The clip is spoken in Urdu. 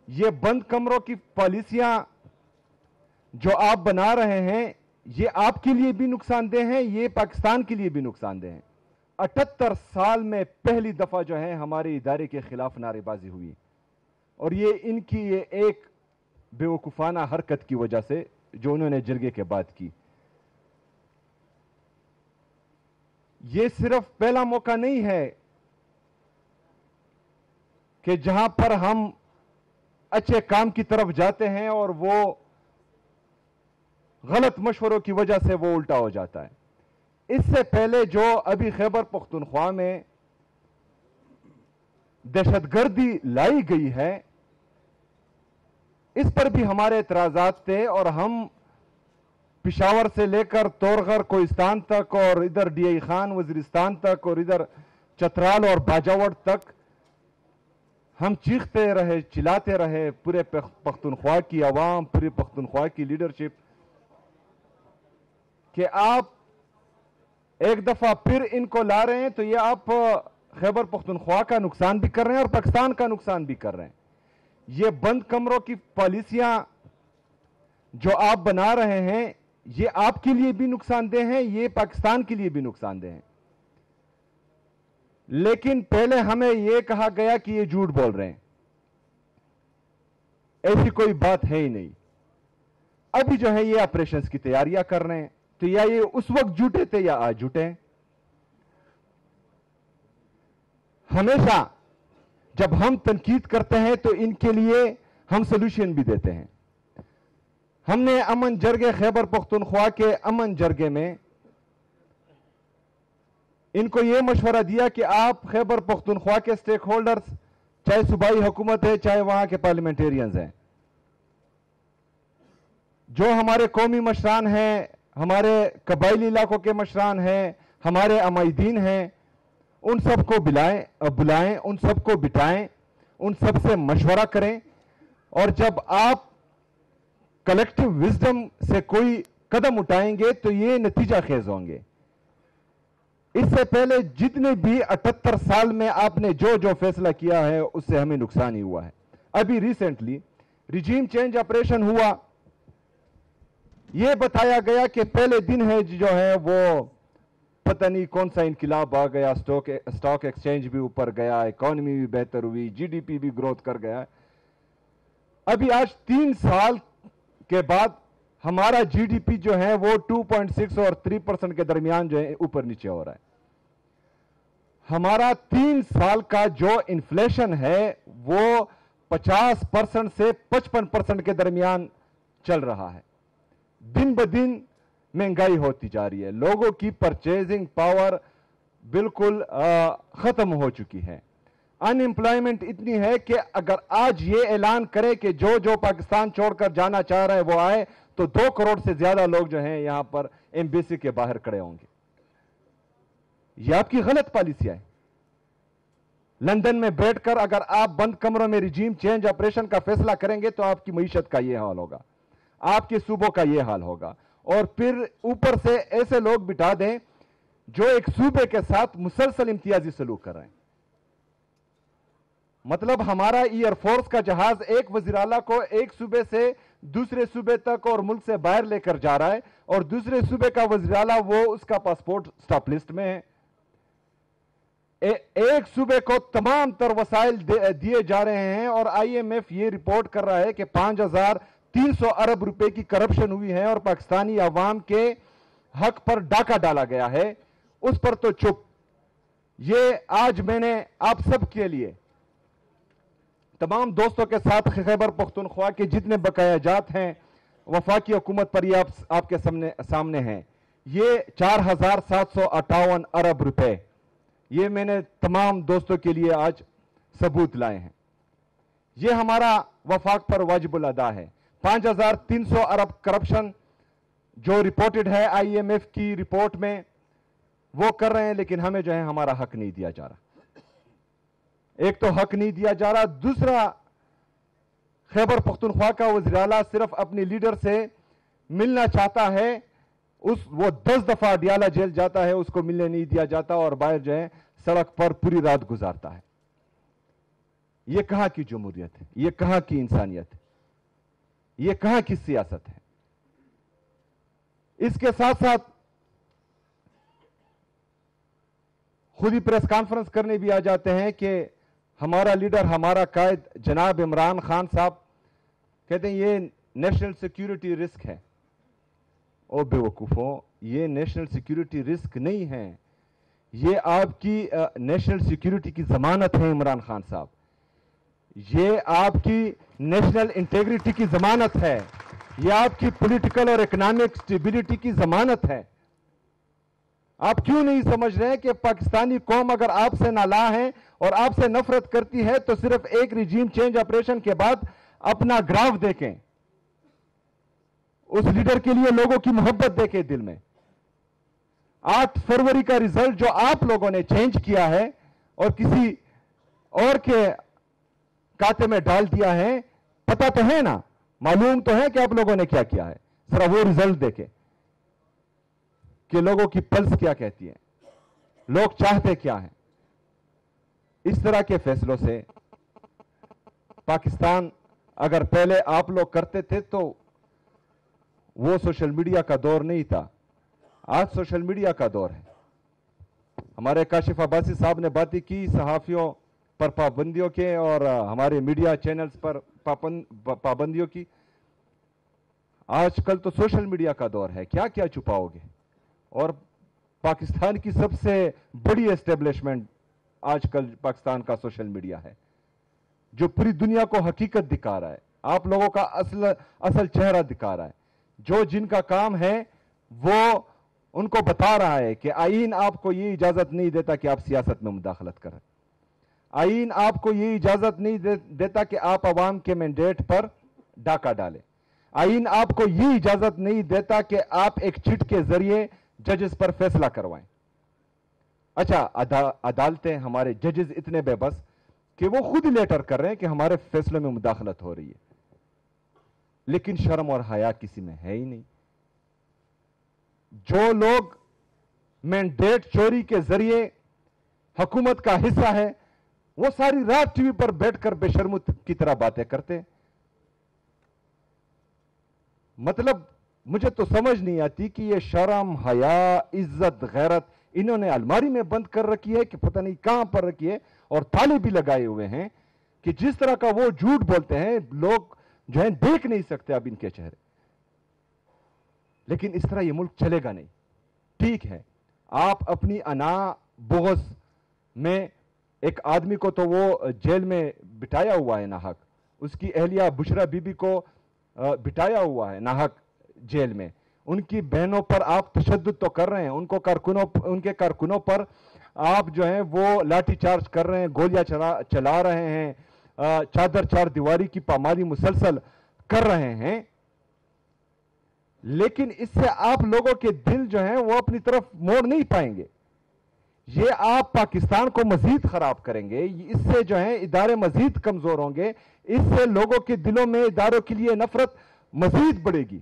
یہ بند کمروں کی پالیسیاں جو آپ بنا رہے ہیں یہ آپ کے لیے بھی نقصان دہ ہیں, یہ پاکستان کے لیے بھی نقصان دہ ہیں. 78 سال میں پہلی دفعہ جو ہے ہمارے ادارے کے خلاف نعرے بازی ہوئی, اور یہ ان کی یہ ایک بیوقوفانہ حرکت کی وجہ سے جو انہوں نے جرگے کے بعد کی. یہ صرف پہلا موقع نہیں ہے کہ جہاں پر ہم اچھے کام کی طرف جاتے ہیں اور وہ غلط مشوروں کی وجہ سے وہ الٹا ہو جاتا ہے. اس سے پہلے جو ابھی خیبر پختونخوا میں دہشت گردی لائی گئی ہے اس پر بھی ہمارے اعتراضات تھے, اور ہم پشاور سے لے کر تورغر کوہستان تک اور ادھر ڈی آئی خان وزیرستان تک اور ادھر چترال اور باجاوڑ تک ہم چیختے رہے, چلاتے رہے, پورے پختونخوا کی عوام, پورے پختونخوا کی لیڈرشپ, کہ آپ ایک دفعہ پھر ان کو لا رہے ہیں تو یہ آپ خیبر پختونخوا کا نقصان بھی کر رہے ہیں اور پاکستان کا نقصان بھی کر رہے ہیں. یہ بند کمروں کی پالیسیاں جو آپ بنا رہے ہیں یہ آپ کے لیے بھی نقصان دہ ہیں, یہ پاکستان کے لیے بھی نقصان دہ ہیں. لیکن پہلے ہمیں یہ کہا گیا کہ یہ جھوٹ بول رہے ہیں, ایسی کوئی بات ہے ہی نہیں. ابھی جو ہے یہ آپریشنز کی تیاریاں کر رہے ہیں, تو یا یہ اس وقت جھوٹے تھے یا آج جھوٹے ہیں. ہمیشہ جب ہم تنقید کرتے ہیں تو ان کے لیے ہم سولوشن بھی دیتے ہیں. ہم نے امن جرگے خیبر پختونخوا کے امن جرگے میں ان کو یہ مشورہ دیا کہ آپ خیبر پختونخوا کے سٹیک ہولڈرز, چاہے صوبائی حکومت ہے چاہے وہاں کے پارلیمنٹیرینز ہیں, جو ہمارے قومی مشران ہیں, ہمارے قبائلی علاقوں کے مشران ہیں, ہمارے عمائدین ہیں, ان سب کو بلائیں, ان سب کو بٹھائیں, ان سب سے مشورہ کریں, اور جب آپ کلیکٹیو وزڈم سے کوئی قدم اٹھائیں گے تو یہ نتیجہ خیز ہوں گے. اس سے پہلے جتنے بھی 78 سال میں آپ نے جو فیصلہ کیا ہے اس سے ہمیں نقصان ہی ہوا ہے. ابھی ریسنٹلی ریجیم چینج آپریشن ہوا, یہ بتایا گیا کہ پہلے دن ہے جو ہے وہ پتہ نہیں کون سا انقلاب آ گیا, سٹاک ایکسچینج بھی اوپر گیا, اکانومی بھی بہتر ہوئی, جی ڈی پی بھی گروتھ کر گیا. ابھی آج 3 سال کے بعد ہمارا جی ڈی پی جو ہے وہ 2.6 اور 3% کے درمیان جو ہے اوپر نیچے ہو رہا ہے. ہمارا 3 سال کا جو انفلیشن ہے وہ 50% سے 55% کے درمیان چل رہا ہے. دن بدن مہنگائی ہوتی جا رہی ہے, لوگوں کی پرچیزنگ پاور بالکل ختم ہو چکی ہے. ان امپلائمنٹ اتنی ہے کہ اگر آج یہ اعلان کرے کہ جو پاکستان چھوڑ کر جانا چاہ رہا ہے وہ آئے تو 2 کروڑ سے زیادہ لوگ جو ہیں یہاں پر ایمبیسی کے باہر کھڑے ہوں گے. یہ آپ کی غلط پالیسی ہے. لندن میں بیٹھ کر اگر آپ بند کمروں میں ریجیم چینج آپریشن کا فیصلہ کریں گے تو آپ کی معیشت کا یہ حال ہوگا, آپ کے صوبوں کا یہ حال ہوگا, اور پھر اوپر سے ایسے لوگ بٹھا دیں جو ایک صوبے کے ساتھ مسلسل امتیازی سلوک کر رہے ہیں. مطلب ہمارا ایئر فورس کا جہاز ایک وزیر اعلیٰ کو ایک صوبے سے دوسرے صوبے تک اور ملک سے باہر لے کر جا رہا ہے, اور دوسرے صوبے کا وزیر اعلیٰ وہ اس کا پاسپورٹ سٹاپ لسٹ میں ہے. ایک صوبے کو تمام تر وسائل دیے جا رہے ہیں, اور آئی ایم ایف یہ رپورٹ کر رہا ہے کہ 5,300 ارب روپے کی کرپشن ہوئی ہے اور پاکستانی عوام کے حق پر ڈاکہ ڈالا گیا ہے. اس پر تو چپ. یہ آج میں نے آپ سب کے لیے تمام دوستوں کے ساتھ خیبر پختونخوا کے جتنے بقایا جات ہیں وفاقی حکومت پر یہ آپ کے سامنے ہیں. یہ 4,758 ارب روپے یہ میں نے تمام دوستوں کے لیے آج ثبوت لائے ہیں. یہ ہمارا وفاق پر واجب الادا ہے. 5,300 ارب کرپشن جو رپورٹڈ ہے آئی ایم ایف کی رپورٹ میں وہ کر رہے ہیں, لیکن ہمیں جو ہے ہمارا حق نہیں دیا جا رہا. ایک تو حق نہیں دیا جا رہا, دوسرا خیبر پختونخوا کا وزیر اعلیٰ صرف اپنی لیڈر سے ملنا چاہتا ہے, وہ 10 دفعہ ڈیالہ جیل جاتا ہے, اس کو ملنے نہیں دیا جاتا, اور باہر جو ہے سڑک پر پوری رات گزارتا ہے. یہ کہاں کی جمہوریت ہے؟ یہ کہاں کی انسانیت ہے؟ یہ کہاں کی سیاست ہے؟ اس کے ساتھ ساتھ خود ہی پریس کانفرنس کرنے بھی آ جاتے ہیں کہ ہمارا لیڈر، ہمارا قائد جناب عمران خان صاحب کہتے ہیں یہ نیشنل سیکیورٹی رسک ہے۔ او بے وقوفوں، یہ نیشنل سیکیورٹی رسک نہیں ہے، یہ آپ کی نیشنل سیکیورٹی کی ضمانت ہے عمران خان صاحب، یہ آپ کی نیشنل انٹیگریٹی کی ضمانت ہے، یہ آپ کی پولیٹیکل اور اکنامک سٹیبلٹی کی ضمانت ہے۔ آپ کیوں نہیں سمجھ رہے کہ پاکستانی قوم اگر آپ سے نالاں ہے اور آپ سے نفرت کرتی ہے تو صرف ایک ریجیم چینج آپریشن کے بعد اپنا گراف دیکھیں، اس لیڈر کے لیے لوگوں کی محبت دیکھیں دل میں۔ 8 فروری کا ریزلٹ جو آپ لوگوں نے چینج کیا ہے اور کسی اور کے کاتے میں ڈال دیا ہے، پتہ تو ہے نا، معلوم تو ہے کہ آپ لوگوں نے کیا کیا ہے، ذرا وہ ریزلٹ دیکھیں کہ لوگوں کی پلس کیا کہتی ہے، لوگ چاہتے کیا ہیں۔ اس طرح کے فیصلوں سے پاکستان اگر پہلے آپ لوگ کرتے تھے تو وہ سوشل میڈیا کا دور نہیں تھا، آج سوشل میڈیا کا دور ہے۔ ہمارے کاشف عباسی صاحب نے باتیں کی صحافیوں پر پابندیوں کے اور ہمارے میڈیا چینلز پر پابندیوں کی۔ آج کل تو سوشل میڈیا کا دور ہے، کیا کیا چھپاؤ گے؟ اور پاکستان کی سب سے بڑی اسٹیبلشمنٹ آج کل پاکستان کا سوشل میڈیا ہے، جو پوری دنیا کو حقیقت دکھا رہا ہے، آپ لوگوں کا اصل چہرہ دکھا رہا ہے، جو جن کا کام ہے وہ ان کو بتا رہا ہے کہ آئین آپ کو یہ اجازت نہیں دیتا کہ آپ سیاست میں مداخلت کریں، آئین آپ کو یہ اجازت نہیں دیتا کہ آپ عوام کے مینڈیٹ پر ڈاکہ ڈالیں، آئین آپ کو یہ اجازت نہیں دیتا کہ آپ ایک چٹ کے ذریعے ججز پر فیصلہ کروائیں۔ اچھا، عدالتیں، ہمارے ججز اتنے بے بس کہ وہ خود ہی لیٹر کر رہے ہیں کہ ہمارے فیصلوں میں مداخلت ہو رہی ہے، لیکن شرم اور حیا کسی میں ہے ہی نہیں۔ جو لوگ مینڈیٹ چوری کے ذریعے حکومت کا حصہ ہے وہ ساری رات ٹی وی پر بیٹھ کر بے شرموں کی طرح باتیں کرتے ہیں۔ مطلب مجھے تو سمجھ نہیں آتی کہ یہ شرم، حیا، عزت، غیرت انہوں نے الماری میں بند کر رکھی ہے کہ پتہ نہیں کہاں پر رکھی ہے، اور تالے بھی لگائے ہوئے ہیں کہ جس طرح کا وہ جھوٹ بولتے ہیں لوگ جو ہیں دیکھ نہیں سکتے اب ان کے چہرے۔ لیکن اس طرح یہ ملک چلے گا نہیں۔ ٹھیک ہے، آپ اپنی انا بغض میں ایک آدمی کو تو وہ جیل میں بٹایا ہوا ہے ناحق، اس کی اہلیہ بشرا بی بی کو بٹایا ہوا ہے ناحق جیل میں، ان کی بہنوں پر آپ تشدد تو کر رہے ہیں، ان کے کارکنوں پر آپ جو ہیں وہ لاٹھی چارج کر رہے ہیں، گولیاں چلا رہے ہیں، چادر چار دیواری کی پامالی مسلسل کر رہے ہیں، لیکن اس سے آپ لوگوں کے دل جو ہیں وہ اپنی طرف موڑ نہیں پائیں گے۔ یہ آپ پاکستان کو مزید خراب کریں گے، اس سے جو ہیں ادارے مزید کمزور ہوں گے، اس سے لوگوں کے دلوں میں اداروں کے لیے نفرت مزید بڑھے گی۔